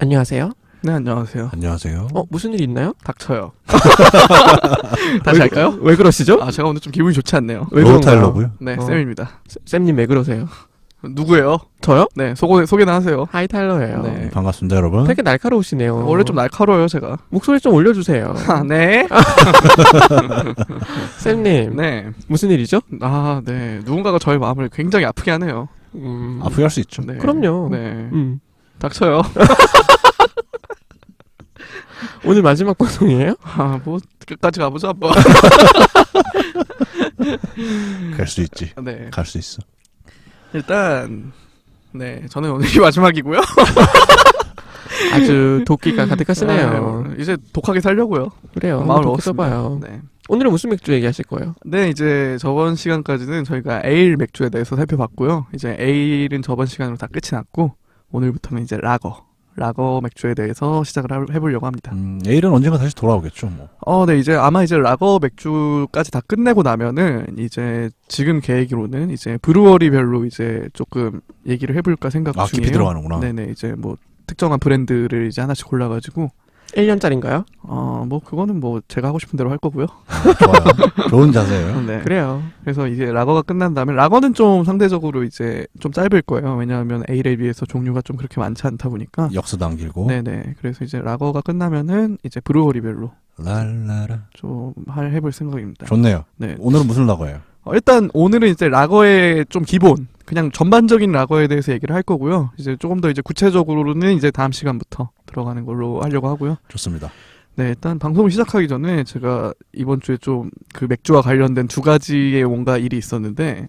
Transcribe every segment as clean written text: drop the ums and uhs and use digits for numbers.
안녕하세요. 네, 안녕하세요. 안녕하세요. 무슨 일 있나요? 닥쳐요. 다시 할까요? 왜 그러시죠? 제가 오늘 좀 기분이 좋지 않네요. 왜 로우 그런가요? 타일러고요. 네, 어. 쌤입니다. 쌤님 왜 그러세요? 누구예요? 저요? 네, 소개나 하세요. 하이 타일러예요. 네. 반갑습니다, 여러분. 되게 날카로우시네요. 원래 좀 날카로워요, 제가. 목소리 좀 올려주세요. 네. 쌤님 네. 무슨 일이죠? 네. 누군가가 저의 마음을 굉장히 아프게 하네요. 아프게 할 수 있죠. 네. 그럼요. 네. 닥쳐요. 오늘 마지막 방송이에요? 뭐 끝까지 가보자, 한번. 갈 수 있지. 네. 갈 수 있어. 일단 네, 저는 오늘이 마지막이고요. 아주 도끼가 가득하시네요. 이제 독하게 살려고요. 그래요. 마음을 도끼 먹었습니다. 써봐요. 네. 오늘은 무슨 맥주 얘기하실 거예요? 네, 이제 저번 시간까지는 저희가 에일 맥주에 대해서 살펴봤고요. 이제 에일은 저번 시간으로 다 끝이 났고 오늘부터는 이제 라거 맥주에 대해서 시작을 해보려고 합니다. 에일은 언젠가 다시 돌아오겠죠, 뭐. 네, 이제 아마 이제 라거 맥주까지 다 끝내고 나면은 이제 지금 계획으로는 이제 브루어리별로 이제 조금 얘기를 해볼까 생각 중이에요. 깊이 들어가는구나. 네네, 이제 뭐 특정한 브랜드를 이제 하나씩 골라가지고 1년짜리인가요? 뭐 그거는 뭐 제가 하고 싶은 대로 할 거고요. 좋아요. 좋은 자세예요. 네. 그래요. 그래서 이제 라거가 끝난 다음에 라거는 좀 상대적으로 이제 좀 짧을 거예요. 왜냐하면 A에 비해서 종류가 좀 그렇게 많지 않다 보니까. 역사도 안 길고. 네네. 그래서 이제 라거가 끝나면은 이제 브루어리별로 랄라라. 좀 해볼 생각입니다. 좋네요. 네. 오늘은 무슨 라거예요? 일단 오늘은 이제 라거의 좀 기본, 그냥 전반적인 라거에 대해서 얘기를 할 거고요. 이제 조금 더 이제 구체적으로는 이제 다음 시간부터 들어가는 걸로 하려고 하고요. 좋습니다. 네, 일단 방송을 시작하기 전에 제가 이번 주에 좀 그 맥주와 관련된 두 가지의 뭔가 일이 있었는데,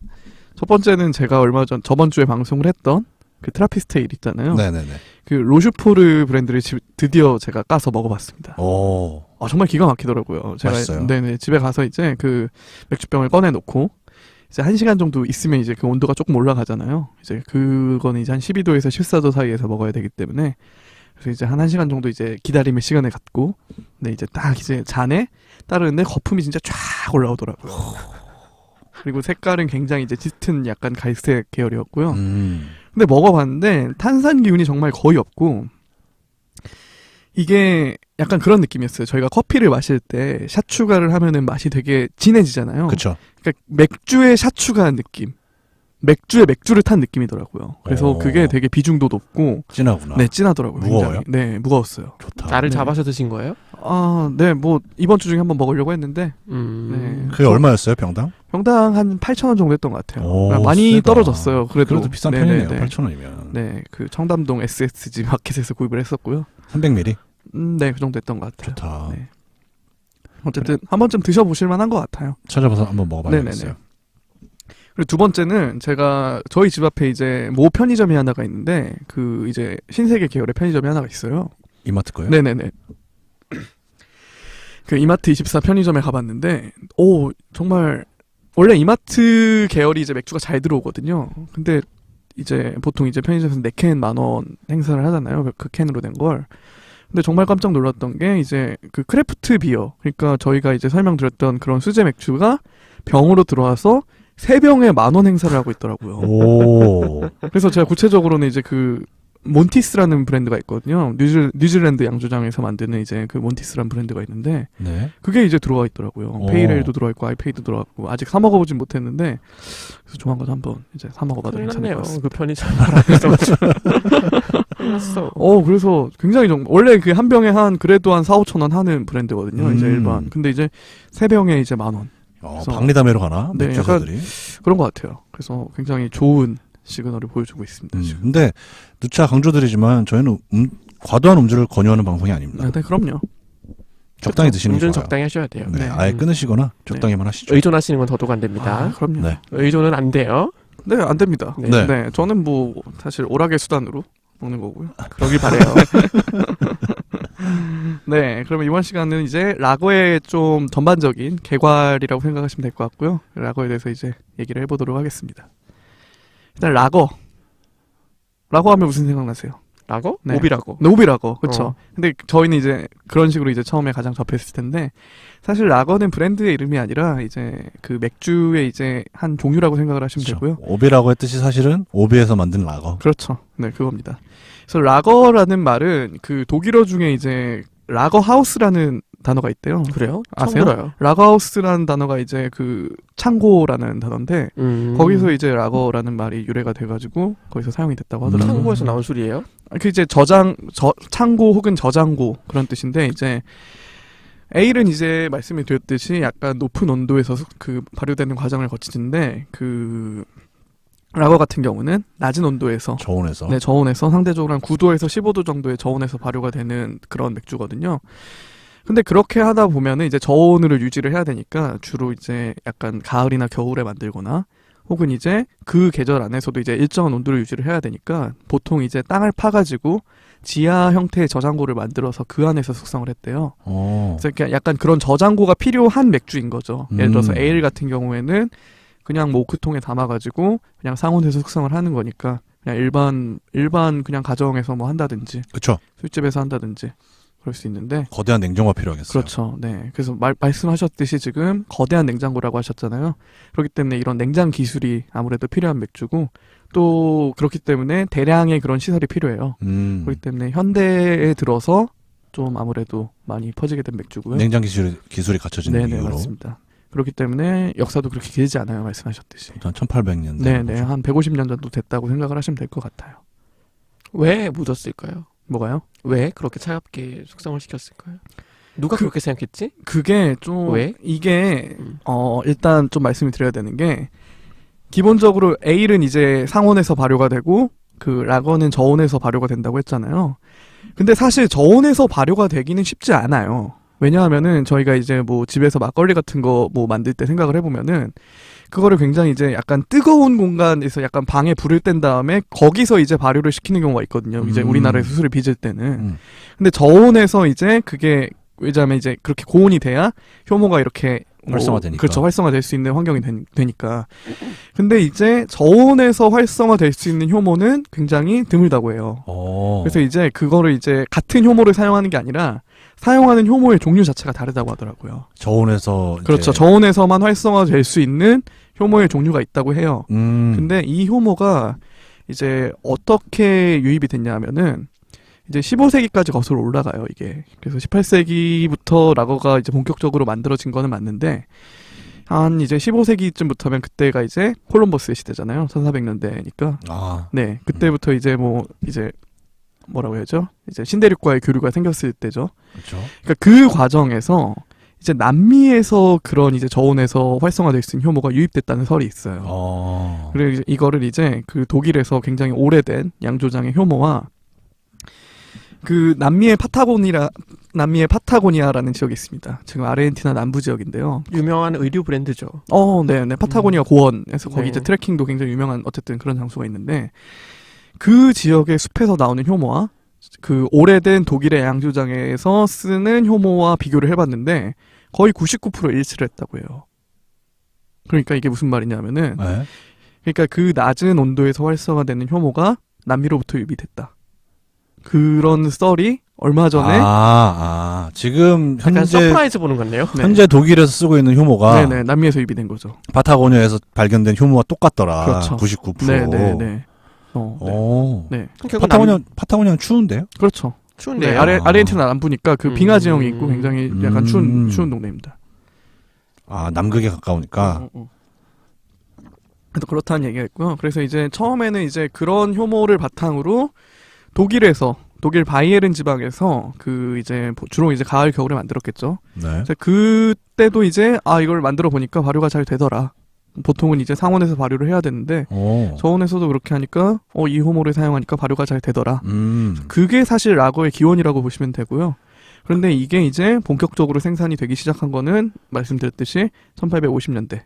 첫 번째는 제가 저번 주에 방송을 했던 그 트라피스트 일 있잖아요. 네네네. 그 로슈포르 브랜드를 드디어 제가 까서 먹어봤습니다. 오. 정말 기가 막히더라고요. 제가 맛있어요? 네네, 집에 가서 이제 그 맥주병을 꺼내놓고 이제 1시간 정도 있으면 이제 그 온도가 조금 올라가잖아요. 이제 그거는 이제 한 12도에서 14도 사이에서 먹어야 되기 때문에, 그래서 이제 한 1시간 정도 이제 기다림의 시간을 갖고, 네, 이제 딱 이제 잔에 따르는데 거품이 진짜 쫙 올라오더라고요. 그리고 색깔은 굉장히 이제 짙은 약간 갈색 계열이었고요. 근데 먹어봤는데 탄산 기운이 정말 거의 없고, 이게 약간 그런 느낌이었어요. 저희가 커피를 마실 때 샷 추가를 하면은 맛이 되게 진해지잖아요. 그쵸. 그러니까 맥주에 샷 추가한 느낌. 맥주에 맥주를 탄 느낌이더라고요. 그래서 오. 그게 되게 비중도 높고, 진하구나. 네, 진하더라고요. 무거워요? 굉장히. 네, 무거웠어요. 좋다. 나를 네. 잡아서 드신 거예요? 네, 뭐 이번 주 중에 한번 먹으려고 했는데 그게 얼마였어요, 병당? 병당 한 8,000원 정도 했던 것 같아요. 오, 그러니까 많이 세다. 떨어졌어요. 그래도 비싼 네네네. 편이네요, 8,000원이면. 네, 그 청담동 SSG 마켓에서 구입을 했었고요. 300ml? 네, 그 정도 했던 것 같아요. 좋다. 네. 어쨌든 한 번쯤 드셔보실 만한 것 같아요. 찾아봐서 한번 먹어봐야겠어요. 네네네. 그리고 두 번째는 제가 저희 집 앞에 이제 모 편의점이 하나가 있는데, 그 이제 신세계 계열의 편의점이 하나가 있어요. 이마트 거요? 네네네. 그 이마트 24 편의점에 가봤는데, 정말 원래 이마트 계열이 이제 맥주가 잘 들어오거든요. 근데 이제 보통 이제 편의점에서 4캔 10,000원 행사를 하잖아요. 그 캔으로 된 걸. 근데 정말 깜짝 놀랐던 게 이제 그 크래프트 비어, 그러니까 저희가 이제 설명드렸던 그런 수제 맥주가 병으로 들어와서 3병에 10,000원 행사를 하고 있더라고요. 오. 그래서 제가 구체적으로는 이제 그 몬티스라는 브랜드가 있거든요. 뉴질랜드 양조장에서 만드는 이제 그 몬티스라는 브랜드가 있는데, 네. 그게 이제 들어와 있더라고요. 오. 페이레일도 들어와 있고 IPA도 들어가고, 아직 사 먹어보진 못했는데, 그래서 조만간 한번 이제 사 먹어봐도 괜찮을 것 같습니다. 그 편의점 알아서. 그래서 굉장히 원래 그 한 병에 그래도 한 4-5천 원 하는 브랜드거든요. 이제 일반. 근데 이제 3병에 이제 10,000원. 그래서 박리담회로 가나? 네, 맥주사들이. 그런 것 같아요. 그래서 굉장히 좋은 시그널을 보여주고 있습니다. 지금. 근데 누차 강조드리지만 저희는 과도한 음주를 권유하는 방송이 아닙니다. 네, 그럼요. 적당히 드시는 게 음주는 좋아요. 적당히 하셔야 돼요. 네, 네. 아예 끊으시거나 적당히만 하시죠. 의존하시는 건 더더욱 안 됩니다. 그럼요. 네. 의존은 안 돼요. 네, 안 됩니다. 네. 네. 저는 뭐 사실 오락의 수단으로 먹는 거고요. 그러길 바래요. 네, 그러면 이번 시간은 이제 라거의 좀 전반적인 개괄이라고 생각하시면 될 것 같고요. 라거에 대해서 이제 얘기를 해보도록 하겠습니다. 일단 라거 하면 무슨 생각나세요? 라거? 네. 오비라거. 오비라거. 그렇죠. 어. 근데 저희는 이제 그런 식으로 이제 처음에 가장 접했을 텐데 사실 라거는 브랜드의 이름이 아니라 이제 그 맥주의 이제 한 종류라고 생각을 하시면 그렇죠. 되고요. 오비라고 했듯이 사실은 오비에서 만든 라거. 그렇죠. 네, 그겁니다. 그래서 라거라는 말은 그 독일어 중에 이제 라거 하우스라는 단어가 있대요. 그래요? 아세요? 처음 들어요. 라거 하우스라는 단어가 이제 그 창고라는 단어인데 거기서 이제 라거라는 말이 유래가 돼가지고 거기서 사용이 됐다고 하더라고요. 창고에서 나온 술이에요? 그 이제 창고 혹은 저장고 그런 뜻인데 이제 에일은 이제 말씀이 드렸듯이 약간 높은 온도에서 그 발효되는 과정을 거치는데 그 라거 같은 경우는 낮은 온도에서 저온에서. 네, 저온에서 상대적으로 한 9도에서 15도 정도의 저온에서 발효가 되는 그런 맥주거든요. 근데 그렇게 하다 보면은 이제 저온으로 유지를 해야 되니까 주로 이제 약간 가을이나 겨울에 만들거나 혹은 이제 그 계절 안에서도 이제 일정한 온도를 유지를 해야 되니까 보통 이제 땅을 파가지고 지하 형태의 저장고를 만들어서 그 안에서 숙성을 했대요. 그래서 이렇게 약간 그런 저장고가 필요한 맥주인 거죠. 예를 들어서 에일 같은 경우에는 그냥 뭐 오크통에 담아가지고 그냥 상온에서 숙성을 하는 거니까 그냥 일반 그냥 가정에서 뭐 한다든지 그렇죠. 술집에서 한다든지 그럴 수 있는데 거대한 냉장고가 필요하겠어요. 그렇죠. 네. 그래서 말씀하셨듯이 지금 거대한 냉장고라고 하셨잖아요. 그렇기 때문에 이런 냉장 기술이 아무래도 필요한 맥주고 또 그렇기 때문에 대량의 그런 시설이 필요해요. 그렇기 때문에 현대에 들어서 좀 아무래도 많이 퍼지게 된 맥주고요. 냉장 기술이 갖춰진 네네 이유로. 맞습니다. 그렇기 때문에 역사도 그렇게 길지 않아요. 말씀하셨듯이. 한 1800년대. 네네 한 150년 정도 됐다고 생각을 하시면 될 것 같아요. 왜 묻었을까요? 뭐가요? 왜 그렇게 차갑게 숙성을 시켰을까요? 누가 그렇게 생각했지? 그게 좀 왜? 이게 일단 좀 말씀을 드려야 되는 게 기본적으로 에일은 이제 상온에서 발효가 되고 그 라거는 저온에서 발효가 된다고 했잖아요. 근데 사실 저온에서 발효가 되기는 쉽지 않아요. 왜냐하면은 저희가 이제 뭐 집에서 막걸리 같은 거 뭐 만들 때 생각을 해보면은 그거를 굉장히 이제 약간 뜨거운 공간에서 약간 방에 불을 뗀 다음에 거기서 이제 발효를 시키는 경우가 있거든요. 이제 우리나라에서 술을 빚을 때는. 근데 저온에서 이제 그게 왜냐하면 이제 그렇게 고온이 돼야 효모가 이렇게 활성화되니까. 그렇죠. 활성화될 수 있는 환경이 되니까. 근데 이제 저온에서 활성화될 수 있는 효모는 굉장히 드물다고 해요. 그래서 이제 그거를 이제 같은 효모를 사용하는 게 아니라 사용하는 효모의 종류 자체가 다르다고 하더라고요. 저온에서 그렇죠. 이제... 저온에서만 활성화될 수 있는 효모의 종류가 있다고 해요. 근데 근데 이 효모가 이제 어떻게 유입이 됐냐면은 이제 15세기까지 거슬러 올라가요, 이게. 그래서 18세기부터 라거가 이제 본격적으로 만들어진 거는 맞는데, 한 이제 15세기쯤부터면 그때가 이제 콜럼버스의 시대잖아요. 1400년대니까. 네. 그때부터 이제 이제 뭐라고 해야죠? 이제 신대륙과의 교류가 생겼을 때죠. 그렇죠. 그러니까 그 과정에서 이제 남미에서 그런 이제 저온에서 활성화될 수 있는 효모가 유입됐다는 설이 있어요. 그리고 이거를 이제 그 독일에서 굉장히 오래된 양조장의 효모와 그 남미의 파타고니아라는 지역이 있습니다. 지금 아르헨티나 남부 지역인데요. 유명한 의류 브랜드죠. 네. 파타고니아 고원에서 거기 네. 이제 트레킹도 굉장히 유명한 어쨌든 그런 장소가 있는데 그 지역의 숲에서 나오는 효모와 그 오래된 독일의 양조장에서 쓰는 효모와 비교를 해봤는데 거의 99% 일치를 했다고 해요. 그러니까 이게 무슨 말이냐면은 네. 그러니까 그 낮은 온도에서 활성화되는 효모가 남미로부터 유입됐다. 그런 썰이 얼마 전에 지금 약간 현재 서프라이즈 보는 건데요. 네. 현재 독일에서 쓰고 있는 효모가 네네 남미에서 유입된 거죠. 파타고니아에서 발견된 효모와 똑같더라. 그렇죠. 99%. 네네네. 네. 네. 결국 파타고니아는 추운데요? 그렇죠. 추운데 네, 아르헨티나 남부니까 그 빙하 지형이 있고 굉장히 약간 추운 동네입니다. 남극에 가까우니까. 그래서 그렇다는 얘기가 있고요. 그래서 이제 처음에는 이제 그런 효모를 바탕으로 독일 바이에른 지방에서 그 이제 주로 이제 가을 겨울에 만들었겠죠. 네. 그때도 이제 이걸 만들어 보니까 발효가 잘 되더라. 보통은 이제 상온에서 발효를 해야 되는데 저온에서도 그렇게 하니까 이 효모를 사용하니까 발효가 잘 되더라. 그게 사실 라거의 기원이라고 보시면 되고요. 그런데 이게 이제 본격적으로 생산이 되기 시작한 거는 말씀드렸듯이 1850년대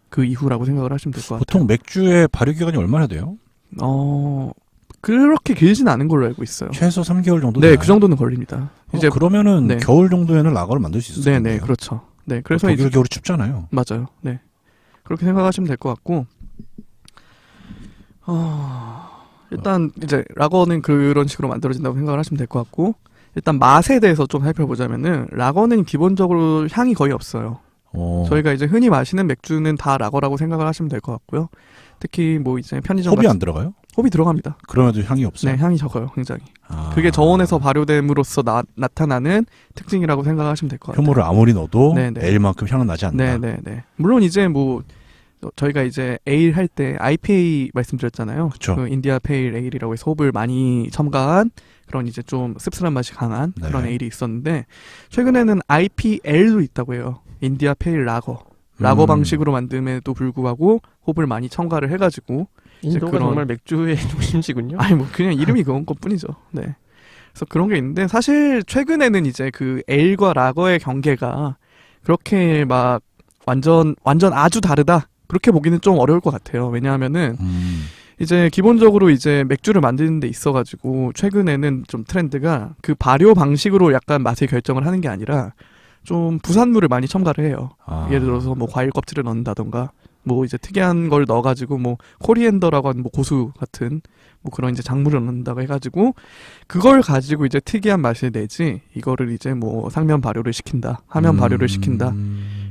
그 이후라고 생각을 하시면 될 것 같아요. 보통 맥주의 발효 기간이 얼마나 돼요? 그렇게 길진 않은 걸로 알고 있어요. 최소 3개월 정도? 네, 그 정도는 걸립니다. 이제 그러면은 네. 겨울 정도에는 라거를 만들 수 있을 텐데요. 네, 그렇죠. 네, 그래서 독일 겨울이 춥잖아요. 맞아요. 네, 그렇게 생각하시면 될 것 같고, 일단 이제 라거는 그런 식으로 만들어진다고 생각을 하시면 될 것 같고, 일단 맛에 대해서 좀 살펴보자면은 라거는 기본적으로 향이 거의 없어요. 저희가 이제 흔히 마시는 맥주는 다 라거라고 생각을 하시면 될 것 같고요. 특히 뭐 이제 편의점 홉이 같은 안 들어가요? 홉이 들어갑니다. 그럼에도 향이 없어요. 네, 향이 적어요, 굉장히. 아. 그게 저온에서 발효됨으로써 나타나는 특징이라고 생각하시면 될 것 같아요. 효모를 아무리 넣어도 네네. 에일만큼 향은 나지 않는다. 네. 물론 이제 뭐 저희가 이제 에일 할 때 IPA 말씀드렸잖아요. 그쵸. 그 인디아 페일 에일이라고 해서 홉을 많이 첨가한 그런 이제 좀 씁쓸한 맛이 강한 네. 그런 에일이 있었는데, 최근에는 IPL도 있다고 해요. 인디아 페일 라거 방식으로 만듦에도 불구하고 홉을 많이 첨가를 해가지고, 인도가 그런- 정말 맥주의 중심지군요. 아니 뭐 그냥 이름이 그건 것뿐이죠. 네. 그래서 그런 게 있는데, 사실 최근에는 이제 그 에일과 라거의 경계가 그렇게 막 완전 아주 다르다, 그렇게 보기는 좀 어려울 것 같아요. 왜냐하면은 이제 기본적으로 이제 맥주를 만드는 데 있어가지고 최근에는 좀 트렌드가 그 발효 방식으로 약간 맛을 결정을 하는 게 아니라 좀 부산물을 많이 첨가를 해요. 아. 예를 들어서 뭐 과일 껍질을 넣는다던가, 뭐 이제 특이한 걸 넣어가지고 뭐 코리앤더라고 하는 뭐 고수 같은 뭐 그런 이제 작물을 넣는다고 해가지고 그걸 가지고 이제 특이한 맛을 내지, 이거를 이제 뭐 상면 발효를 시킨다, 하면 발효를 시킨다,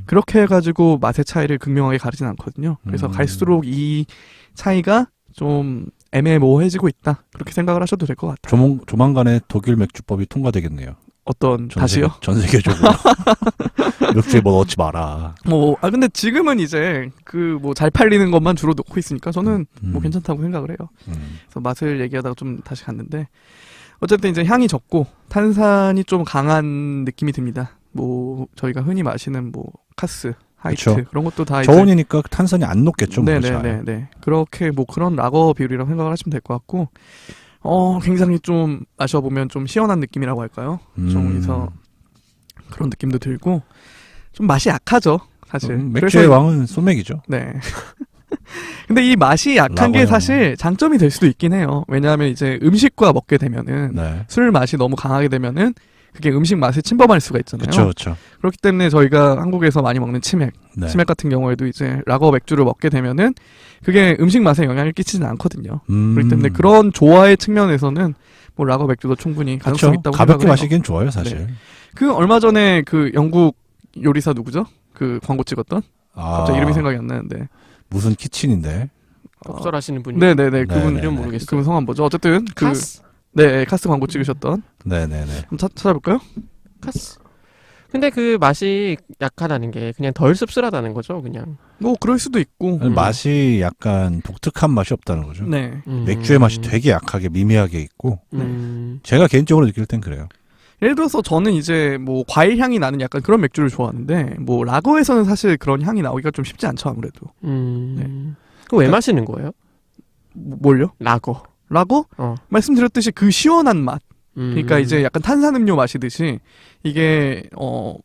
그렇게 해가지고 맛의 차이를 극명하게 가리진 않거든요. 그래서 갈수록 이 차이가 좀 애매모호해지고 있다, 그렇게 생각을 하셔도 될 것 같아요. 조만간에 독일 맥주법이 통과되겠네요. 어떤 다시요? 전 세계적으로. 맥주에 뭐 넣지 마라. 근데 지금은 이제 그 뭐 잘 팔리는 것만 주로 넣고 있으니까 저는 뭐 괜찮다고 생각을 해요. 그래서 맛을 얘기하다가 좀 다시 갔는데, 어쨌든 이제 향이 적고 탄산이 좀 강한 느낌이 듭니다. 뭐 저희가 흔히 마시는 뭐 카스, 하이트, 그쵸. 그런 것도 다 이제 저온이니까 탄산이 안 녹겠죠. 네네네. 그렇게 뭐 그런 라거 비율이라고 생각을 하시면 될 것 같고, 굉장히 좀 마셔보면 좀 시원한 느낌이라고 할까요? 좀 그래서 그런 느낌도 들고, 좀 맛이 약하죠, 사실. 맥주의 왕은 소맥이죠. 네. 근데 이 맛이 약한 게 라거요. 사실 장점이 될 수도 있긴 해요. 왜냐하면 이제 음식과 먹게 되면은 네. 술 맛이 너무 강하게 되면은 그게 음식 맛에 침범할 수가 있잖아요. 그렇죠. 그렇기 때문에 저희가 한국에서 많이 먹는 치맥 네. 같은 경우에도 이제 라거 맥주를 먹게 되면은 그게 음식 맛에 영향을 끼치진 않거든요. 그렇기 때문에 그런 조화의 측면에서는 뭐 라거 맥주도 충분히 가능성이 그렇죠. 있다고 가볍게 생각을 해요. 마시기엔 좋아요, 사실. 네. 그 얼마 전에 그 영국 요리사 누구죠? 그 광고 찍었던? 갑자기 이름이 생각이 안 나는데. 무슨 키친인데. 독설하시는 분이. 네네네. 그분 네네네. 이름 모르겠어요. 그분 성함 뭐죠? 어쨌든 카스? 네, 카스 광고 찍으셨던. 네네네. 한번 찾아볼까요? 카스. 근데 그 맛이 약하다는 게 그냥 덜 씁쓸하다는 거죠, 그냥. 뭐 그럴 수도 있고. 맛이 약간 독특한 맛이 없다는 거죠. 네. 맥주의 맛이 되게 약하게 미미하게 있고, 음. 제가 개인적으로 느낄 땐 그래요. 예를 들어서 저는 이제 뭐 과일 향이 나는 약간 그런 맥주를 좋아하는데, 뭐 라거에서는 사실 그런 향이 나오기가 좀 쉽지 않죠, 아무래도. 그거 왜 마시는 거예요? 뭘요? 라거. 라거? 말씀드렸듯이 그 시원한 맛. 그러니까 이제 약간 탄산음료 마시듯이 이게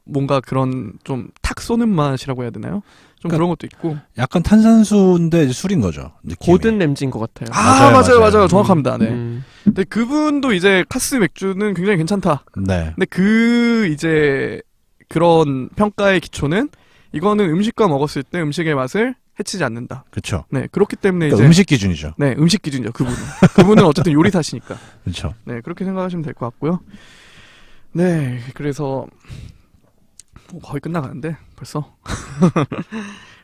뭔가 그런 좀 탁 쏘는 맛이라고 해야 되나요? 좀 그러니까 그런 것도 있고. 약간 탄산수인데 이제 술인 거죠. 느낌이. 고든 램지인 것 같아요. 맞아요. 정확합니다. 네. 음. 근데 그분도 이제 카스 맥주는 굉장히 괜찮다. 네. 근데 그 이제 그런 평가의 기초는 이거는 음식과 먹었을 때 음식의 맛을 해치지 않는다. 그렇죠. 네, 그렇기 때문에 그러니까 이제 음식 기준이죠. 네, 음식 기준이죠. 그분은 어쨌든 요리사시니까. 그렇죠. 네, 그렇게 생각하시면 될 것 같고요. 네, 그래서 거의 끝나가는데 벌써.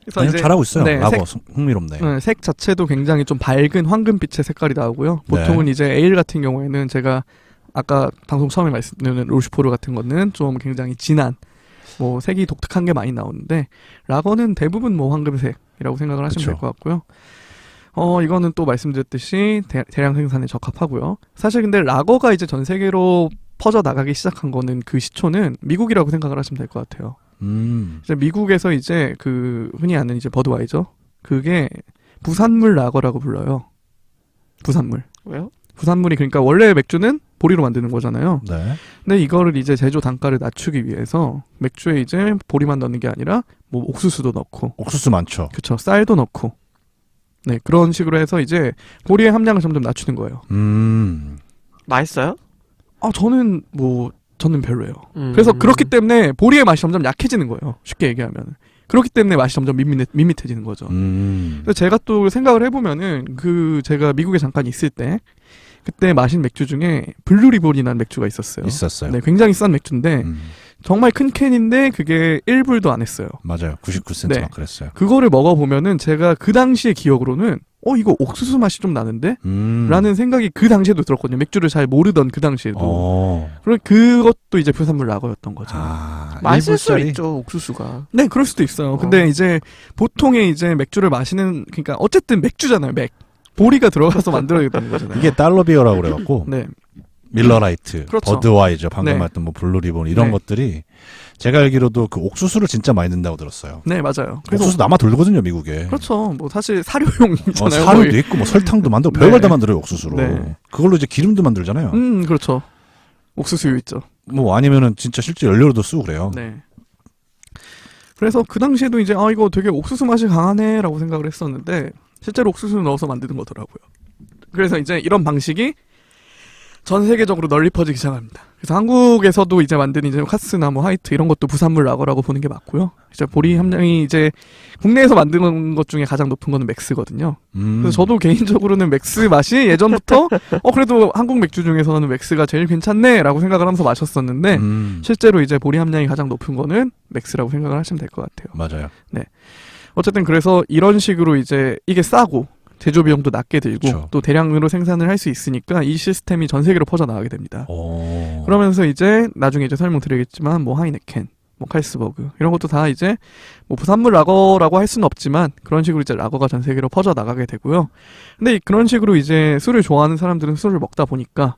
그래서 아니, 잘하고 있어요. 네, 라거 흥미롭네. 색 자체도 굉장히 좀 밝은 황금빛의 색깔이 나오고요. 보통은 네. 이제 에일 같은 경우에는 제가 아까 방송 처음에 말씀드린 로슈포르 같은 거는 좀 굉장히 진한 뭐 색이 독특한 게 많이 나오는데, 라거는 대부분 뭐 황금색이라고 생각을 하시면 될 그쵸. 것 같고요. 이거는 또 말씀드렸듯이 대량 생산에 적합하고요. 사실 근데 라거가 이제 전 세계로 퍼져 나가기 시작한 거는 그 시초는 미국이라고 생각을 하시면 될 것 같아요. 이제 미국에서 이제 그 흔히 아는 이제 버드와이저, 그게 부산물 라거라고 불러요. 부산물. 왜요? 부산물이 그러니까 원래 맥주는 보리로 만드는 거잖아요. 네. 근데 이거를 이제 제조 단가를 낮추기 위해서 맥주에 이제 보리만 넣는 게 아니라 뭐 옥수수도 넣고, 옥수수 많죠. 그쵸, 쌀도 넣고, 네, 그런 식으로 해서 이제 보리의 함량을 점점 낮추는 거예요. 맛있어요? 저는 별로예요. 그래서 그렇기 때문에 보리의 맛이 점점 약해지는 거예요. 쉽게 얘기하면. 그렇기 때문에 맛이 점점 밋밋해지는 거죠. 그래서 제가 또 생각을 해보면은 제가 미국에 잠깐 있을 때 그때 마신 맥주 중에 블루리본이라는 맥주가 있었어요. 있었어요. 네, 굉장히 싼 맥주인데 정말 큰 캔인데 그게 1불도 안 했어요. 맞아요. 99센트 네. 막 그랬어요. 그거를 먹어보면은 제가 그 당시의 기억으로는 이거 옥수수 맛이 좀 나는데? 라는 생각이 그 당시에도 들었거든요. 맥주를 잘 모르던 그 당시에도. 그리고 그것도 이제 부산물 라거였던 거죠. 맛있을 수 1불짜리? 있죠, 옥수수가. 네, 그럴 수도 있어요. 근데 이제 보통의 이제 맥주를 마시는, 그러니까 어쨌든 맥주잖아요, 보리가 들어가서 만들어야 되는 거잖아요. 이게 달러비어라고 그래갖고 네. 밀러라이트, 그렇죠. 버드와이저, 방금 네. 말했던 뭐 블루리본 이런 네. 것들이 제가 알기로도 그 옥수수를 진짜 많이 넣는다고 들었어요. 네, 맞아요. 그래서 옥수수 남아 돌거든요, 미국에. 그렇죠. 뭐 사실 사료용이잖아요. 사료도 있고 뭐 설탕도 만들고 네. 별걸 다 만들어요, 옥수수로. 네. 그걸로 이제 기름도 만들잖아요. 그렇죠. 옥수수유 있죠. 뭐 아니면은 진짜 실제 연료로도 쓰고 그래요. 네. 그래서 그 당시에도 이제 이거 되게 옥수수 맛이 강하네라고 생각을 했었는데 실제로 옥수수를 넣어서 만드는 거더라고요. 그래서 이제 이런 방식이 전 세계적으로 널리 퍼지기 시작합니다. 그래서 한국에서도 이제 만드는 이제 카스나 뭐 하이트 이런 것도 부산물 라거라고 보는 게 맞고요. 이제 보리 함량이 이제 국내에서 만드는 것 중에 가장 높은 거는 맥스거든요. 그래서 저도 개인적으로는 맥스 맛이 예전부터 그래도 한국 맥주 중에서는 맥스가 제일 괜찮네라고 생각을 하면서 마셨었는데 실제로 이제 보리 함량이 가장 높은 거는 맥스라고 생각을 하시면 될 것 같아요. 맞아요. 어쨌든 그래서 이런 식으로 이제 이게 싸고 제조 비용도 낮게 들고 그쵸. 또 대량으로 생산을 할 수 있으니까 이 시스템이 전 세계로 퍼져나가게 됩니다. 오. 그러면서 이제 나중에 이제 설명드리겠지만 뭐 하이네켄, 뭐 칼스버그 이런 것도 다 이제 뭐 부산물 라거라고 할 수는 없지만 그런 식으로 이제 라거가 전 세계로 퍼져나가게 되고요. 근데 그런 식으로 이제 술을 좋아하는 사람들은 술을 먹다 보니까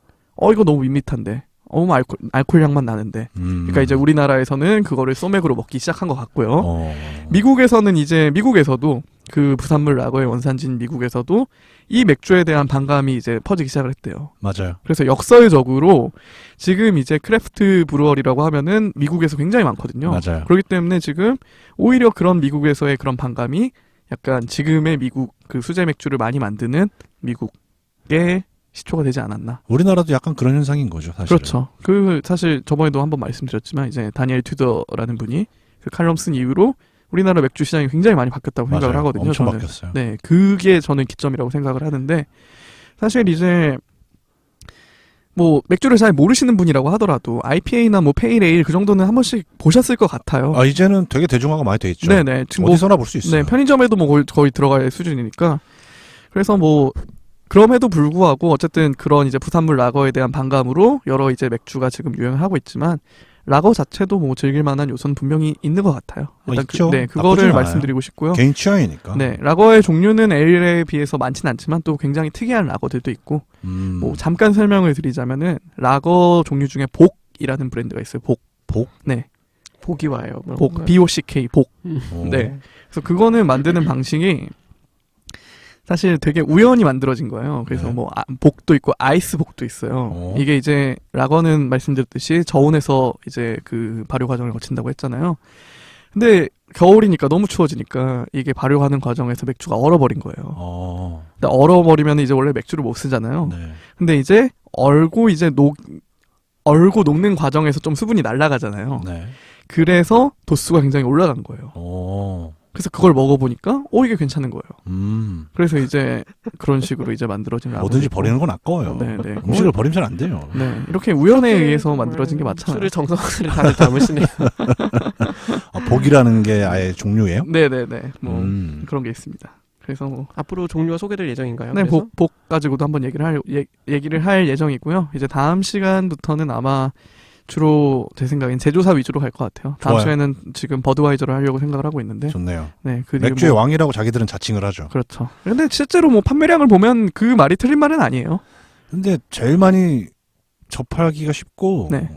이거 너무 밋밋한데 너무 알코올 향만 나는데 그러니까 이제 우리나라에서는 그거를 소맥으로 먹기 시작한 것 같고요. 미국에서는 이제 미국에서도 그 부산물 라거의 원산지인 미국에서도 이 맥주에 대한 반감이 이제 퍼지기 시작을 했대요. 맞아요. 그래서 역설적으로 지금 이제 크래프트 브루어리라고 하면은 미국에서 굉장히 많거든요. 맞아요. 그렇기 때문에 지금 오히려 그런 미국에서의 그런 반감이 약간 지금의 미국 그 수제 맥주를 많이 만드는 미국의 시초가 되지 않았나. 우리나라도 약간 그런 현상인 거죠, 사실. 그렇죠. 사실 저번에도 한번 말씀드렸지만 이제 다니엘 튜더라는 분이 그 칼럼 쓴 이후로 우리나라 맥주 시장이 굉장히 많이 바뀌었다고 생각을 하거든요. 엄청 저는. 바뀌었어요. 네, 그게 저는 기점이라고 생각을 하는데 사실 이제 뭐 맥주를 잘 모르시는 분이라고 하더라도 IPA나 뭐 페일 에일 그 정도는 한 번씩 보셨을 것 같아요. 이제는 되게 대중화가 많이 돼 있죠. 네네. 지금 어디서나 볼 수 있어요. 네, 편의점에도 뭐 거의 들어갈 수준이니까. 그래서 뭐 그럼에도 불구하고 어쨌든 그런 이제 부산물 라거에 대한 반감으로 여러 이제 맥주가 지금 유행을 하고 있지만 라거 자체도 뭐 즐길 만한 요소는 분명히 있는 것 같아요. 일단 있죠. 네, 나쁘진 그거를 않아요. 말씀드리고 싶고요. 개인 취향이니까. 네, 라거의 종류는 에일에 비해서 많진 않지만 또 굉장히 특이한 라거들도 있고 뭐 잠깐 설명을 드리자면은 라거 종류 중에 복이라는 브랜드가 있어요. 복. 네. 복이 와요. 복. BOCK 복. 오. 네. 그래서 그거는 만드는 방식이 사실 되게 우연히 만들어진 거예요. 그래서 네. 뭐 복도 있고 아이스 복도 있어요. 이게 이제 라거는 말씀드렸듯이 저온에서 이제 그 발효 과정을 거친다고 했잖아요. 근데 겨울이니까 너무 추워지니까 이게 발효하는 과정에서 맥주가 얼어버린 거예요. 근데 얼어버리면 이제 원래 맥주를 못 쓰잖아요. 네. 근데 이제 얼고 녹는 과정에서 좀 수분이 날아가잖아요. 네. 그래서 도수가 굉장히 올라간 거예요. 그래서 그걸 먹어보니까 이게 괜찮은 거예요. 그래서 이제 그런 식으로 이제 만들어진 라거. 뭐든지 버리는 건 아까워요. 네, 네. 음식을 버리면 잘 안 돼요. 네, 이렇게 우연에 의해서 만들어진 게 맞잖아요. 술을 정성스레 다들 담으시네요. 복이라는 게 아예 종류예요? 네네네. 뭐 그런 게 있습니다. 그래서 뭐 앞으로 종류가 소개될 예정인가요? 네, 그래서? 복 가지고도 한번 얘기를 할 예정이고요. 이제 다음 시간부터는 아마 주로 제 생각엔 제조사 위주로 갈 것 같아요. 다음 좋아요. 시간에는 지금 버드와이저를 하려고 생각을 하고 있는데. 좋네요. 네, 맥주의 왕이라고 자기들은 자칭을 하죠. 그렇죠. 근데 실제로 뭐 판매량을 보면 그 말이 틀린 말은 아니에요. 근데 제일 많이 접하기가 쉽고 네.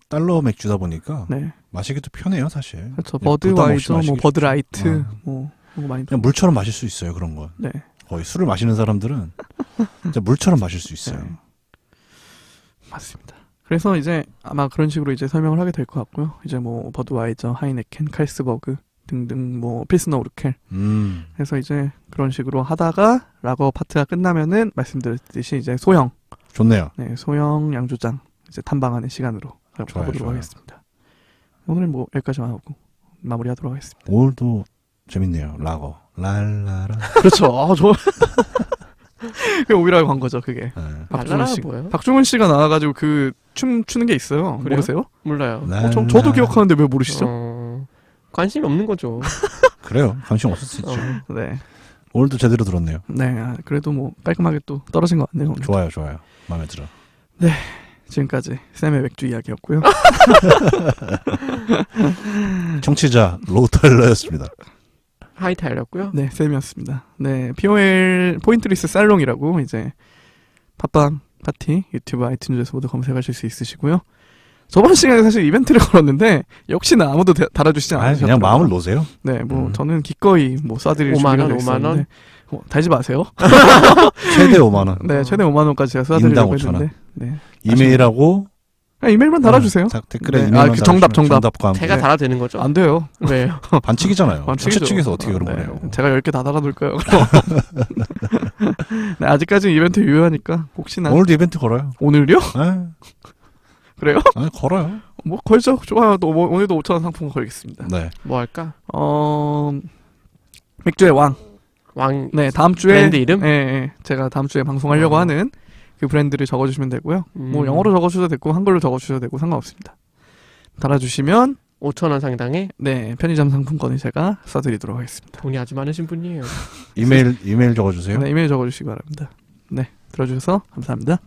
달러 맥주다 보니까 네, 마시기도 편해요, 사실. 그렇죠. 그냥 부담 없이 버드와이저, 뭐 마시기 버드라이트, 좋죠. 뭐 그런 거 많이. 그냥 물처럼 마실 수 있어요, 그런 건. 네, 거의 술을 마시는 사람들은 진짜 물처럼 마실 수 있어요. 네. 맞습니다. 그래서 이제 아마 그런 식으로 이제 설명을 하게 될 것 같고요. 이제 뭐 버드와이저, 하이네켄, 칼스버그 등등 뭐 필스너 우르켈. 그래서 이제 그런 식으로 하다가 라거 파트가 끝나면은 말씀드렸듯이 이제 소형, 좋네요. 네, 소형 양조장 이제 탐방하는 시간으로 가보도록 좋아요. 하겠습니다. 오늘 뭐 여기까지만 하고 마무리하도록 하겠습니다. 오늘도 재밌네요. 라거. 랄라라. 그렇죠. 그 오히려 광고죠, 그게. 네. 박중훈 랄라라 씨. 뭐예요? 박중훈 씨가 나와가지고 그 춤 추는 게 있어요. 그래요? 모르세요? 몰라요. 저도 기억하는데 왜 모르시죠? 관심이 없는 거죠. 그래요. 관심 없을 수 있죠. 네. 오늘도 제대로 들었네요. 네. 그래도 뭐 깔끔하게 또 떨어진 것 같네요. 오늘. 좋아요, 좋아요. 마음에 들어. 지금까지 쌤의 맥주 이야기였고요. 청취자 로우타일러였습니다. 하이타일이었고요. 네, 쌤이었습니다. 네, POL 포인트리스 살롱이라고 이제 팟빵 파티 유튜브 아이튠즈에서 모두 검색하실 수 있으시고요. 저번 시간에 사실 이벤트를 걸었는데 역시나 아무도 달아주시지 않으셨더라고요. 그냥 마음을 놓으세요. 네, 뭐 저는 기꺼이 뭐 쏴드릴 5만 준비가 원, 돼 5만 원? 있었는데 달지 마세요. 최대 5만 원. 네, 최대 5만 원까지 제가 인당 쏴드리려고 5,000원. 했는데 네. 이메일하고 그냥 이메일만 달아주세요. 댓글에 네. 이메일만 그 정답. 정답과 함께. 제가 달아도 되는 거죠? 안 돼요. 왜요? 반칙이잖아요. 반칙이죠. 전체 측에서 어떻게 그런 네, 거예요. 제가 10개 다 달아놓을까요? 네, 아직까지 이벤트 유효하니까 혹시나 오늘도 이벤트 걸어요. 오늘요? 네. 그래요? 아니, 걸어요. 뭐 걸죠. 좋아요. 또 오늘도 5,000원 상품 걸겠습니다. 네. 뭐 할까? 맥주의 왕. 왕 네, 다음 주에 브랜드 이름? 예, 제가 다음 주에 방송하려고 하는 그 브랜드를 적어주시면 되고요. 뭐 영어로 적어주셔도 되고 한글로 적어주셔도 되고 상관없습니다. 달아주시면 5,000원 상당의 네 편의점 상품권을 제가 쏴드리도록 하겠습니다. 돈이 아주 많으신 분이에요. 이메일 적어주세요. 네, 이메일 적어주시기 바랍니다. 네, 들어주셔서 감사합니다.